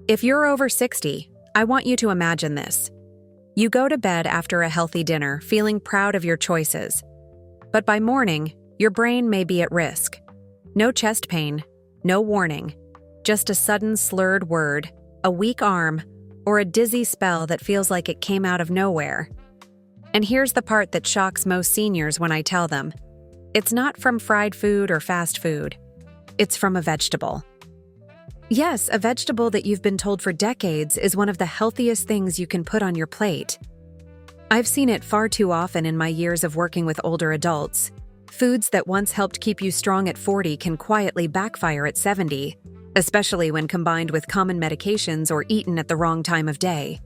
If you're over 60, I want you to imagine this. You go to bed after a healthy dinner, feeling proud of your choices. But by morning, your brain may be at risk. No chest pain, no warning, just a sudden slurred word, a weak arm, or a dizzy spell that feels like it came out of nowhere. And here's the part that shocks most seniors when I tell them. It's not from fried food or fast food. It's from a vegetable. Yes, a vegetable that you've been told for decades is one of the healthiest things you can put on your plate. I've seen it far too often in my years of working with older adults. Foods that once helped keep you strong at 40 can quietly backfire at 70, especially when combined with common medications or eaten at the wrong time of day.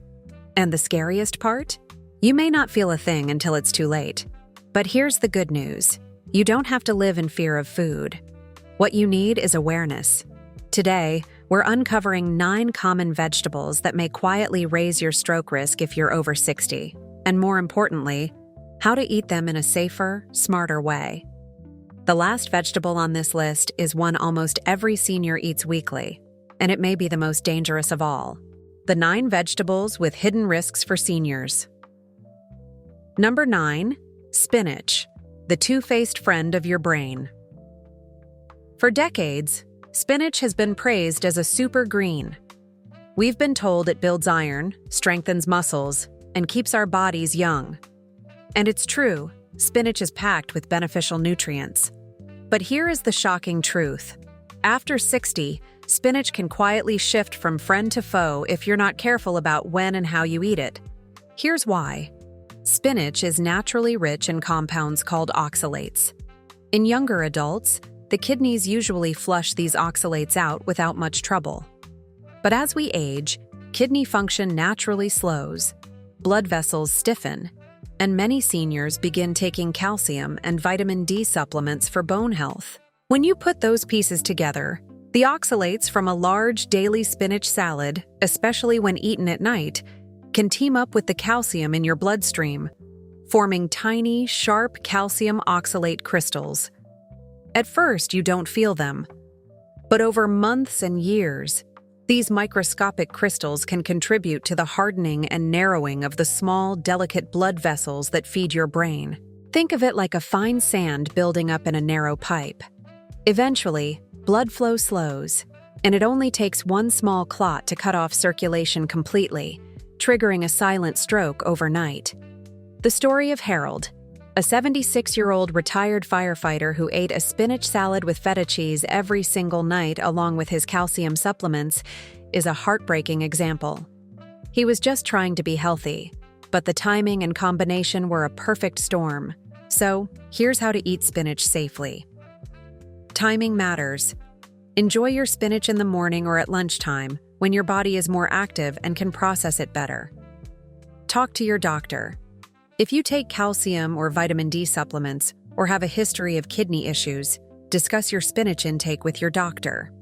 And the scariest part? You may not feel a thing until it's too late. But here's the good news. You don't have to live in fear of food. What you need is awareness. Today, we're uncovering 9 common vegetables that may quietly raise your stroke risk if you're over 60. And more importantly, how to eat them in a safer, smarter way. The last vegetable on this list is one almost every senior eats weekly, and it may be the most dangerous of all. The 9 vegetables with hidden risks for seniors. Number 9, spinach, the two-faced friend of your brain. For decades, spinach has been praised as a super green. We've been told it builds iron, strengthens muscles, and keeps our bodies young. And it's true, spinach is packed with beneficial nutrients. But here is the shocking truth. After 60, spinach can quietly shift from friend to foe if you're not careful about when and how you eat it. Here's why. Spinach is naturally rich in compounds called oxalates. In younger adults, the kidneys usually flush these oxalates out without much trouble. But as we age, kidney function naturally slows, blood vessels stiffen, and many seniors begin taking calcium and vitamin D supplements for bone health. When you put those pieces together, the oxalates from a large daily spinach salad, especially when eaten at night, can team up with the calcium in your bloodstream, forming tiny, sharp calcium oxalate crystals. At first, you don't feel them, but over months and years, these microscopic crystals can contribute to the hardening and narrowing of the small, delicate blood vessels that feed your brain. Think of it like a fine sand building up in a narrow pipe. Eventually, blood flow slows, and it only takes one small clot to cut off circulation completely, triggering a silent stroke overnight. The story of Harold, a 76-year-old retired firefighter who ate a spinach salad with feta cheese every single night along with his calcium supplements, is a heartbreaking example. He was just trying to be healthy, but the timing and combination were a perfect storm. So, here's how to eat spinach safely. Timing matters. Enjoy your spinach in the morning or at lunchtime, when your body is more active and can process it better. Talk to your doctor. If you take calcium or vitamin D supplements or have a history of kidney issues, discuss your spinach intake with your doctor.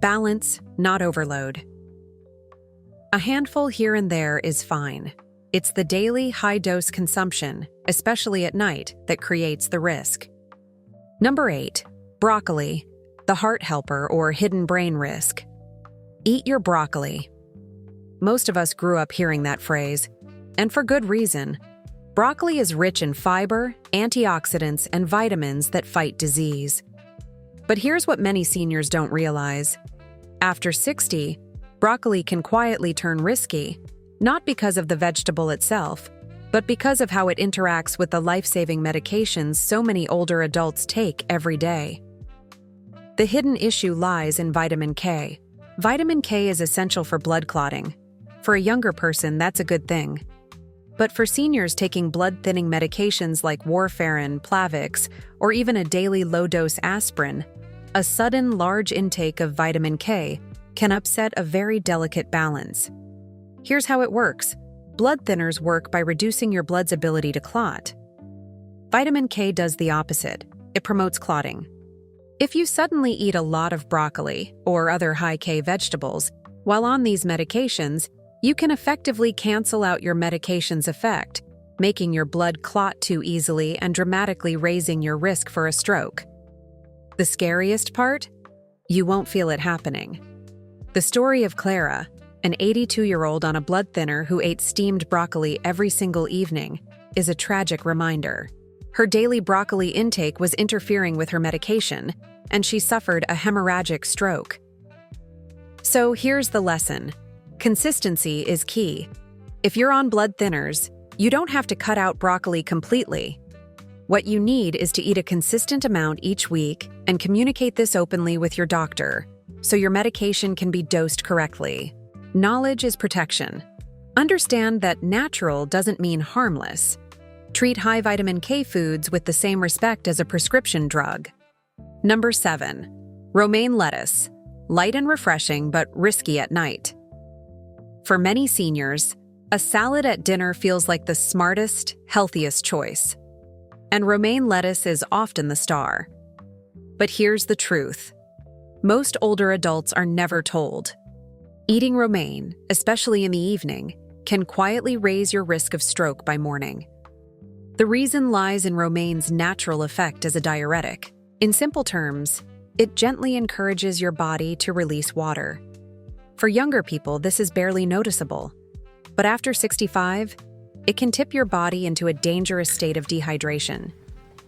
Balance, not overload. A handful here and there is fine. It's the daily high-dose consumption, especially at night, that creates the risk. Number 8, broccoli, the heart helper or hidden brain risk. Eat your broccoli. Most of us grew up hearing that phrase, and for good reason. Broccoli is rich in fiber, antioxidants, and vitamins that fight disease. But here's what many seniors don't realize. After 60, broccoli can quietly turn risky, not because of the vegetable itself, but because of how it interacts with the life-saving medications so many older adults take every day. The hidden issue lies in vitamin K. Vitamin K is essential for blood clotting. For a younger person, that's a good thing. But for seniors taking blood-thinning medications like warfarin, Plavix, or even a daily low-dose aspirin, a sudden large intake of vitamin K can upset a very delicate balance. Here's how it works. Blood thinners work by reducing your blood's ability to clot. Vitamin K does the opposite. It promotes clotting. If you suddenly eat a lot of broccoli or other high-K vegetables while on these medications, you can effectively cancel out your medication's effect, making your blood clot too easily and dramatically raising your risk for a stroke. The scariest part? You won't feel it happening. The story of Clara, an 82-year-old on a blood thinner who ate steamed broccoli every single evening, is a tragic reminder. Her daily broccoli intake was interfering with her medication, and she suffered a hemorrhagic stroke. So here's the lesson. Consistency is key. If you're on blood thinners, you don't have to cut out broccoli completely. What you need is to eat a consistent amount each week and communicate this openly with your doctor, so your medication can be dosed correctly. Knowledge is protection. Understand that natural doesn't mean harmless. Treat high vitamin K foods with the same respect as a prescription drug. Number 7. Romaine lettuce. Light and refreshing, but risky at night. For many seniors, a salad at dinner feels like the smartest, healthiest choice. And romaine lettuce is often the star. But here's the truth. Most older adults are never told. Eating romaine, especially in the evening, can quietly raise your risk of stroke by morning. The reason lies in romaine's natural effect as a diuretic. In simple terms, it gently encourages your body to release water. For younger people, this is barely noticeable. But after 65, it can tip your body into a dangerous state of dehydration,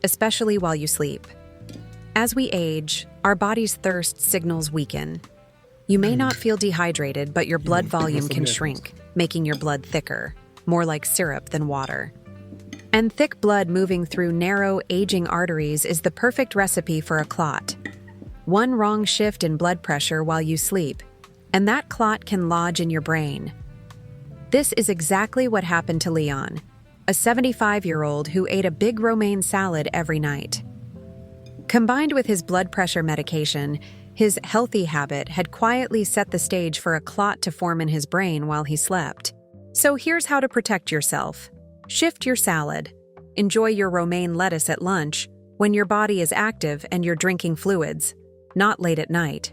especially while you sleep. As we age, our body's thirst signals weaken. You may not feel dehydrated, but your blood volume can shrink, making your blood thicker, more like syrup than water. And thick blood moving through narrow, aging arteries is the perfect recipe for a clot. One wrong shift in blood pressure while you sleep, and that clot can lodge in your brain. This is exactly what happened to Leon, a 75-year-old who ate a big romaine salad every night. Combined with his blood pressure medication, his healthy habit had quietly set the stage for a clot to form in his brain while he slept. So here's how to protect yourself. Shift your salad. Enjoy your romaine lettuce at lunch when your body is active and you're drinking fluids, not late at night.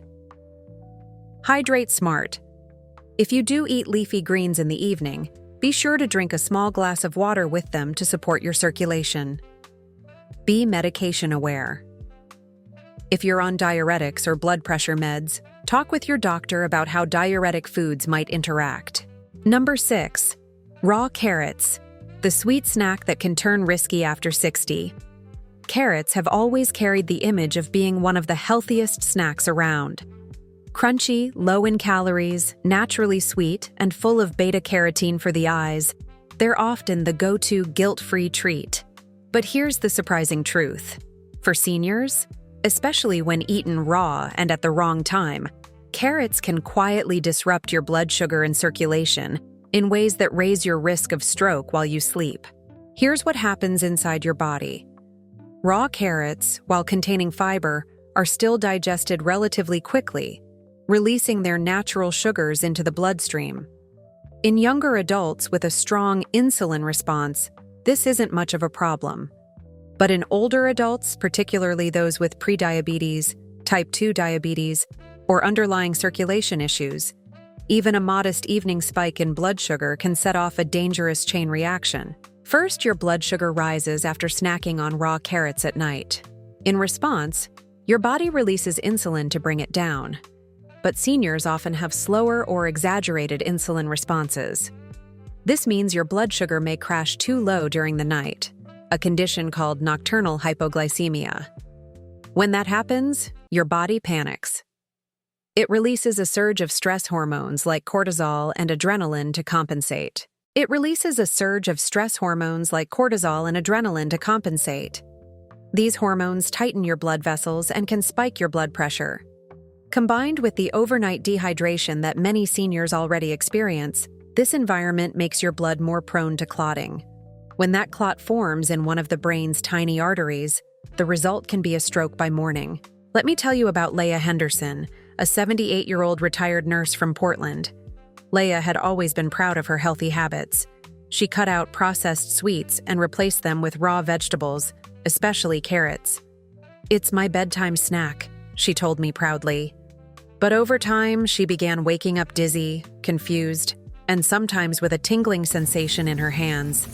Hydrate smart. If you do eat leafy greens in the evening, be sure to drink a small glass of water with them to support your circulation. Be medication aware. If you're on diuretics or blood pressure meds, talk with your doctor about how diuretic foods might interact. Number 6. Raw carrots. The sweet snack that can turn risky after 60. Carrots have always carried the image of being one of the healthiest snacks around. Crunchy, low in calories, naturally sweet, and full of beta-carotene for the eyes, they're often the go-to guilt-free treat. But here's the surprising truth. For seniors, especially when eaten raw and at the wrong time, carrots can quietly disrupt your blood sugar and circulation in ways that raise your risk of stroke while you sleep. Here's what happens inside your body. Raw carrots, while containing fiber, are still digested relatively quickly, releasing their natural sugars into the bloodstream. In younger adults with a strong insulin response, this isn't much of a problem. But in older adults, particularly those with prediabetes, type 2 diabetes, or underlying circulation issues, even a modest evening spike in blood sugar can set off a dangerous chain reaction. First, your blood sugar rises after snacking on raw carrots at night. In response, your body releases insulin to bring it down. But seniors often have slower or exaggerated insulin responses. This means your blood sugar may crash too low during the night, a condition called nocturnal hypoglycemia. When that happens, your body panics. It releases a surge of stress hormones like cortisol and adrenaline to compensate. These hormones tighten your blood vessels and can spike your blood pressure. Combined with the overnight dehydration that many seniors already experience, this environment makes your blood more prone to clotting. When that clot forms in one of the brain's tiny arteries, the result can be a stroke by morning. Let me tell you about Leah Henderson, a 78-year-old retired nurse from Portland. Leah had always been proud of her healthy habits. She cut out processed sweets and replaced them with raw vegetables, especially carrots. "It's my bedtime snack," she told me proudly. But over time, she began waking up dizzy, confused, and sometimes with a tingling sensation in her hands.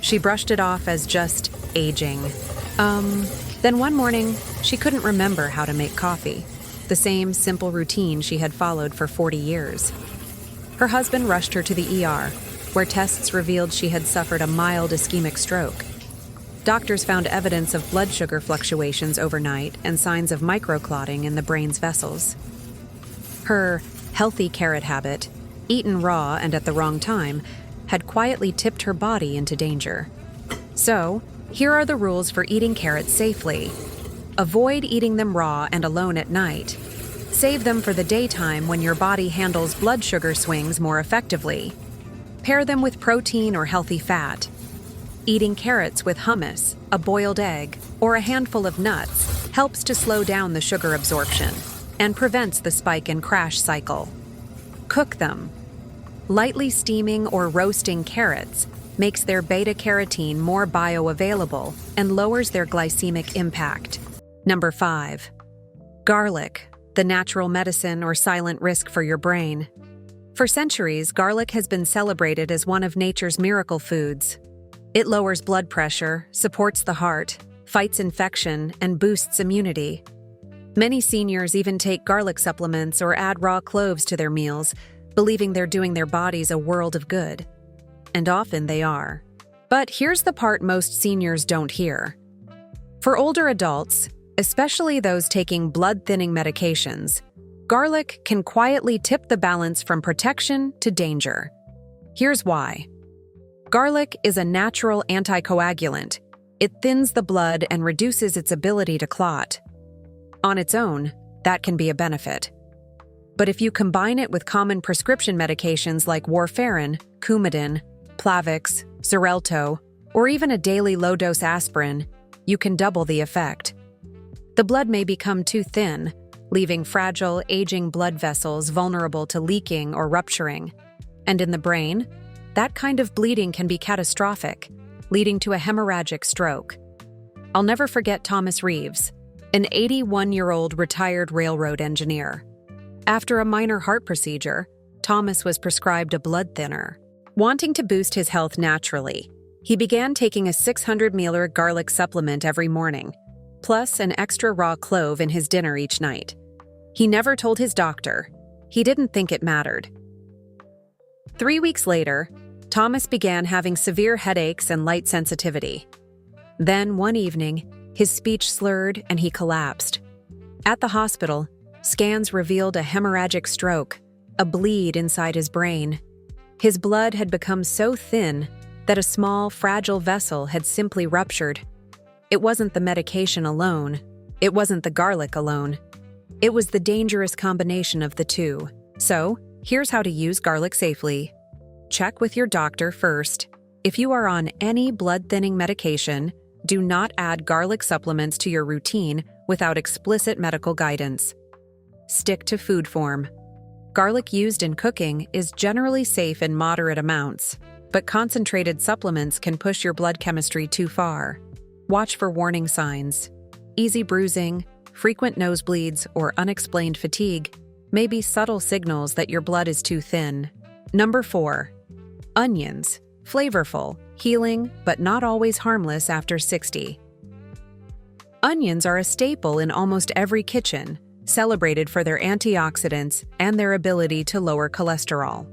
She brushed it off as just aging. Then one morning, she couldn't remember how to make coffee. the same simple routine she had followed for 40 years. Her husband rushed her to the ER, where tests revealed she had suffered a mild ischemic stroke. Doctors found evidence of blood sugar fluctuations overnight and signs of microclotting in the brain's vessels. Her healthy carrot habit, eaten raw and at the wrong time, had quietly tipped her body into danger. So, here are the rules for eating carrots safely. Avoid eating them raw and alone at night. Save them for the daytime when your body handles blood sugar swings more effectively. Pair them with protein or healthy fat. Eating carrots with hummus, a boiled egg, or a handful of nuts helps to slow down the sugar absorption and prevents the spike and crash cycle. Cook them. Lightly steaming or roasting carrots makes their beta-carotene more bioavailable and lowers their glycemic impact. Number 5. Garlic, the natural medicine or silent risk for your brain. For centuries, garlic has been celebrated as one of nature's miracle foods. It lowers blood pressure, supports the heart, fights infection, and boosts immunity. Many seniors even take garlic supplements or add raw cloves to their meals, believing they're doing their bodies a world of good. And often they are. But here's the part most seniors don't hear. For older adults, especially those taking blood-thinning medications, garlic can quietly tip the balance from protection to danger. Here's why. Garlic is a natural anticoagulant. It thins the blood and reduces its ability to clot. On its own, that can be a benefit. But if you combine it with common prescription medications like warfarin, Coumadin, Plavix, Xarelto, or even a daily low-dose aspirin, you can double the effect. The blood may become too thin, leaving fragile, aging blood vessels vulnerable to leaking or rupturing. And in the brain, that kind of bleeding can be catastrophic, leading to a hemorrhagic stroke. I'll never forget Thomas Reeves, an 81-year-old retired railroad engineer. After a minor heart procedure, Thomas was prescribed a blood thinner. Wanting to boost his health naturally, he began taking a 600-ml garlic supplement every morning, plus an extra raw clove in his dinner each night. He never told his doctor. He didn't think it mattered. 3 weeks later, Thomas began having severe headaches and light sensitivity. Then, one evening, his speech slurred and he collapsed. At the hospital, scans revealed a hemorrhagic stroke, a bleed inside his brain. His blood had become so thin that a small, fragile vessel had simply ruptured. It wasn't the medication alone. It wasn't the garlic alone. It was the dangerous combination of the two. So, here's how to use garlic safely. Check with your doctor first. If you are on any blood-thinning medication, do not add garlic supplements to your routine without explicit medical guidance. Stick to food form. Garlic used in cooking is generally safe in moderate amounts, but concentrated supplements can push your blood chemistry too far. Watch for warning signs. Easy bruising, frequent nosebleeds, or unexplained fatigue may be subtle signals that your blood is too thin. Number 4. Onions. Flavorful, healing, but not always harmless after 60. Onions are a staple in almost every kitchen, celebrated for their antioxidants and their ability to lower cholesterol.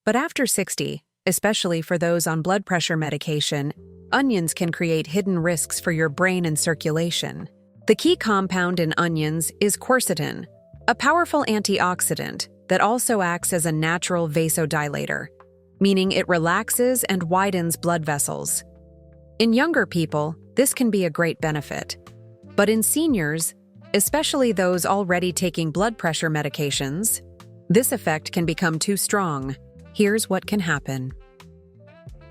But after 60, especially for those on blood pressure medication, onions can create hidden risks for your brain and circulation. The key compound in onions is quercetin, a powerful antioxidant that also acts as a natural vasodilator, meaning it relaxes and widens blood vessels. In younger people, this can be a great benefit. But in seniors, especially those already taking blood pressure medications, this effect can become too strong. Here's what can happen.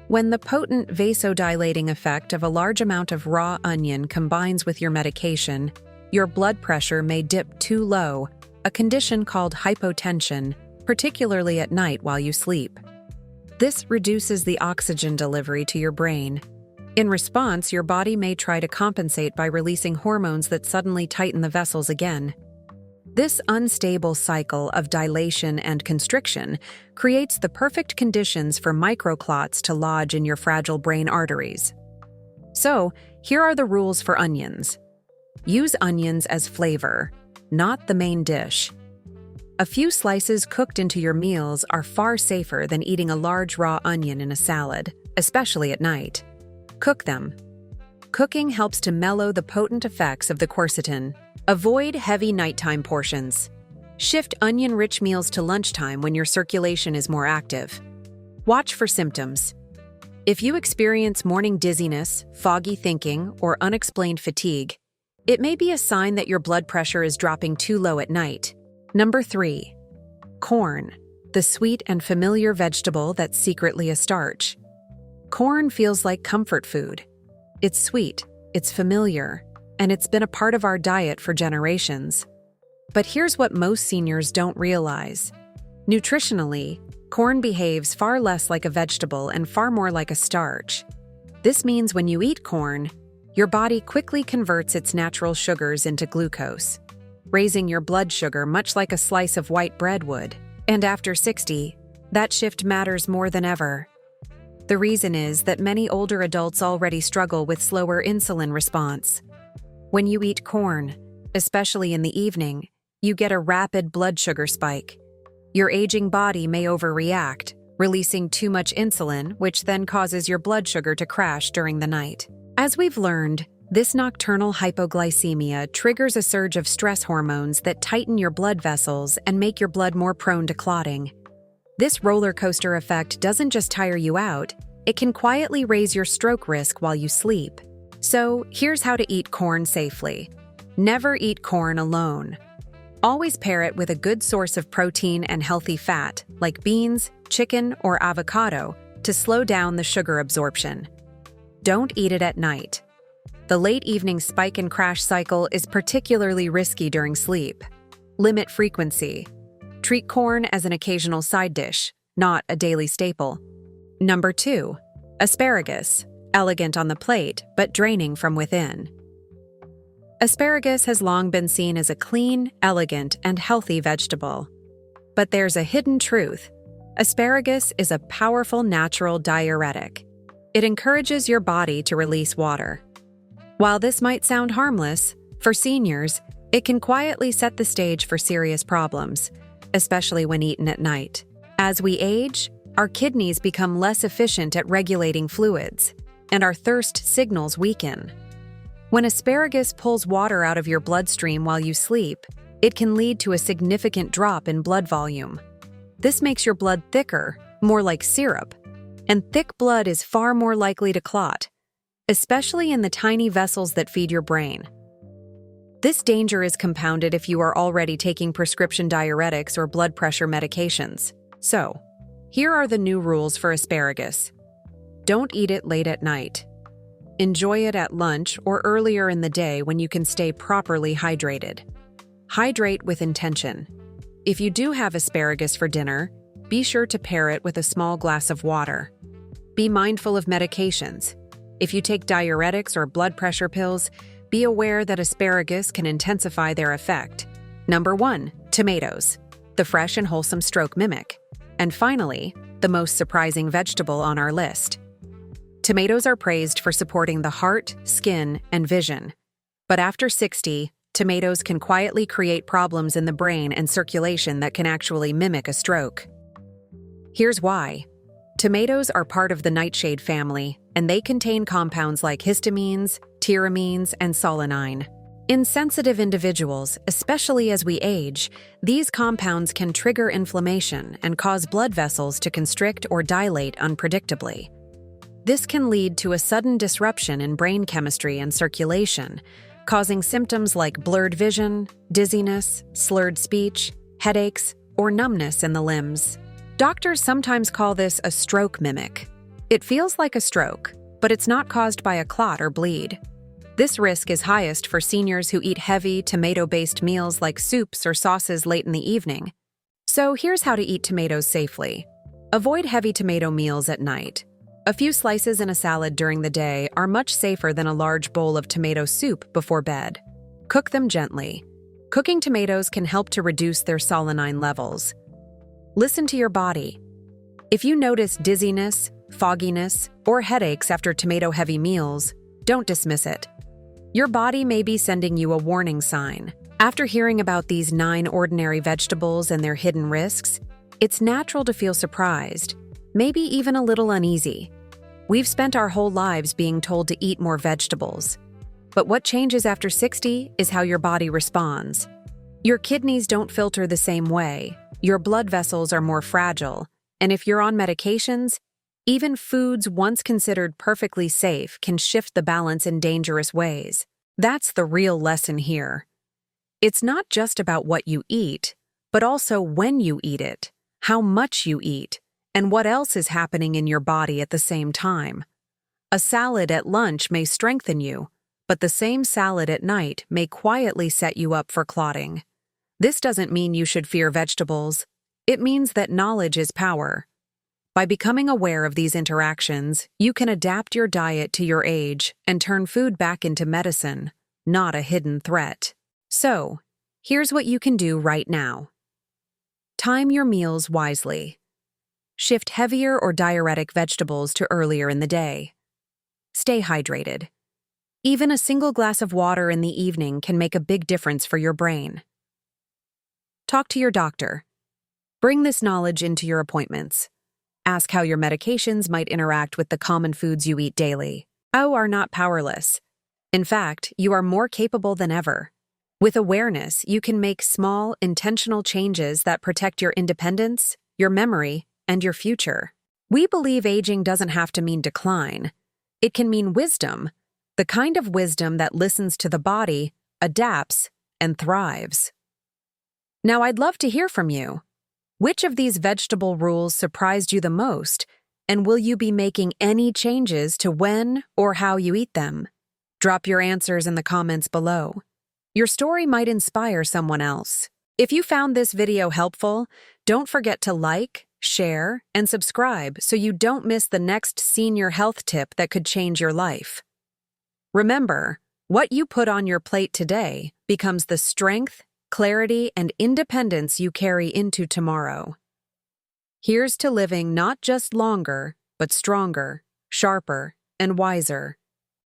When the potent vasodilating effect of a large amount of raw onion combines with your medication, your blood pressure may dip too low, a condition called hypotension, particularly at night while you sleep. This reduces the oxygen delivery to your brain. In response, your body may try to compensate by releasing hormones that suddenly tighten the vessels again. This unstable cycle of dilation and constriction creates the perfect conditions for microclots to lodge in your fragile brain arteries. So, here are the rules for onions. Use onions as flavor. not the main dish. A few slices cooked into your meals are far safer than eating a large raw onion in a salad, especially at night. Cook them. Cooking helps to mellow the potent effects of the quercetin. Avoid heavy nighttime portions. Shift onion-rich meals to lunchtime when your circulation is more active. Watch for symptoms. If you experience morning dizziness, foggy thinking, or unexplained fatigue, it may be a sign that your blood pressure is dropping too low at night. Number 3. Corn, the sweet and familiar vegetable that's secretly a starch. Corn feels like comfort food. It's sweet, it's familiar, and it's been a part of our diet for generations. But here's what most seniors don't realize. Nutritionally, corn behaves far less like a vegetable and far more like a starch. This means when you eat corn, your body quickly converts its natural sugars into glucose, raising your blood sugar much like a slice of white bread would. And after 60, that shift matters more than ever. The reason is that many older adults already struggle with slower insulin response. When you eat corn, especially in the evening, you get a rapid blood sugar spike. Your aging body may overreact, releasing too much insulin, which then causes your blood sugar to crash during the night. As we've learned, this nocturnal hypoglycemia triggers a surge of stress hormones that tighten your blood vessels and make your blood more prone to clotting. This roller coaster effect doesn't just tire you out, it can quietly raise your stroke risk while you sleep. So, here's how to eat corn safely. Never eat corn alone. Always pair it with a good source of protein and healthy fat, like beans, chicken, or avocado, to slow down the sugar absorption. Don't eat it at night. The late evening spike and crash cycle is particularly risky during sleep. Limit frequency. Treat corn as an occasional side dish, not a daily staple. Number 2. Asparagus. Elegant on the plate, but draining from within. Asparagus has long been seen as a clean, elegant, and healthy vegetable. But there's a hidden truth. Asparagus is a powerful natural diuretic. It encourages your body to release water. While this might sound harmless, for seniors, it can quietly set the stage for serious problems, especially when eaten at night. As we age, our kidneys become less efficient at regulating fluids, and our thirst signals weaken. When asparagus pulls water out of your bloodstream while you sleep, it can lead to a significant drop in blood volume. This makes your blood thicker, more like syrup, and thick blood is far more likely to clot, especially in the tiny vessels that feed your brain. This danger is compounded if you are already taking prescription diuretics or blood pressure medications. So, here are the new rules for asparagus. Don't eat it late at night. Enjoy it at lunch or earlier in the day when you can stay properly hydrated. Hydrate with intention. If you do have asparagus for dinner, be sure to pair it with a small glass of water. Be mindful of medications. If you take diuretics or blood pressure pills, be aware that asparagus can intensify their effect. Number 1, tomatoes, the fresh and wholesome stroke mimic. And finally, the most surprising vegetable on our list. Tomatoes are praised for supporting the heart, skin, and vision. But after 60, tomatoes can quietly create problems in the brain and circulation that can actually mimic a stroke. Here's why. Tomatoes are part of the nightshade family, and they contain compounds like histamines, tyramines, and solanine. In sensitive individuals, especially as we age, these compounds can trigger inflammation and cause blood vessels to constrict or dilate unpredictably. This can lead to a sudden disruption in brain chemistry and circulation, causing symptoms like blurred vision, dizziness, slurred speech, headaches, or numbness in the limbs. Doctors sometimes call this a stroke mimic. It feels like a stroke, but it's not caused by a clot or bleed. This risk is highest for seniors who eat heavy, tomato-based meals like soups or sauces late in the evening. So here's how to eat tomatoes safely. Avoid heavy tomato meals at night. A few slices in a salad during the day are much safer than a large bowl of tomato soup before bed. Cook them gently. Cooking tomatoes can help to reduce their solanine levels. Listen to your body. If you notice dizziness, fogginess, or headaches after tomato-heavy meals, don't dismiss it. Your body may be sending you a warning sign, After hearing about these 9 ordinary vegetables and their hidden risks, it's natural to feel surprised, maybe even a little uneasy. We've spent our whole lives being told to eat more vegetables. But what changes after 60 is how your body responds. Your kidneys don't filter the same way, your blood vessels are more fragile, and if you're on medications, even foods once considered perfectly safe can shift the balance in dangerous ways. That's the real lesson here. It's not just about what you eat, but also when you eat it, how much you eat, and what else is happening in your body at the same time. A salad at lunch may strengthen you, but the same salad at night may quietly set you up for clotting. This doesn't mean you should fear vegetables. It means that knowledge is power. By becoming aware of these interactions, you can adapt your diet to your age and turn food back into medicine, not a hidden threat. So, here's what you can do right now. Time your meals wisely. Shift heavier or diuretic vegetables to earlier in the day. Stay hydrated. Even a single glass of water in the evening can make a big difference for your brain. Talk to your doctor. Bring this knowledge into your appointments. Ask how your medications might interact with the common foods you eat daily. You are not powerless. In fact, you are more capable than ever. With awareness, you can make small, intentional changes that protect your independence, your memory, and your future. We believe aging doesn't have to mean decline. It can mean wisdom, the kind of wisdom that listens to the body, adapts, and thrives. Now, I'd love to hear from you. Which of these vegetable rules surprised you the most, and will you be making any changes to when or how you eat them? Drop your answers in the comments below. Your story might inspire someone else. If you found this video helpful, don't forget to like, share, and subscribe so you don't miss the next senior health tip that could change your life. Remember, what you put on your plate today becomes the strength, clarity, and independence you carry into tomorrow. Here's to living not just longer, but stronger, sharper, and wiser.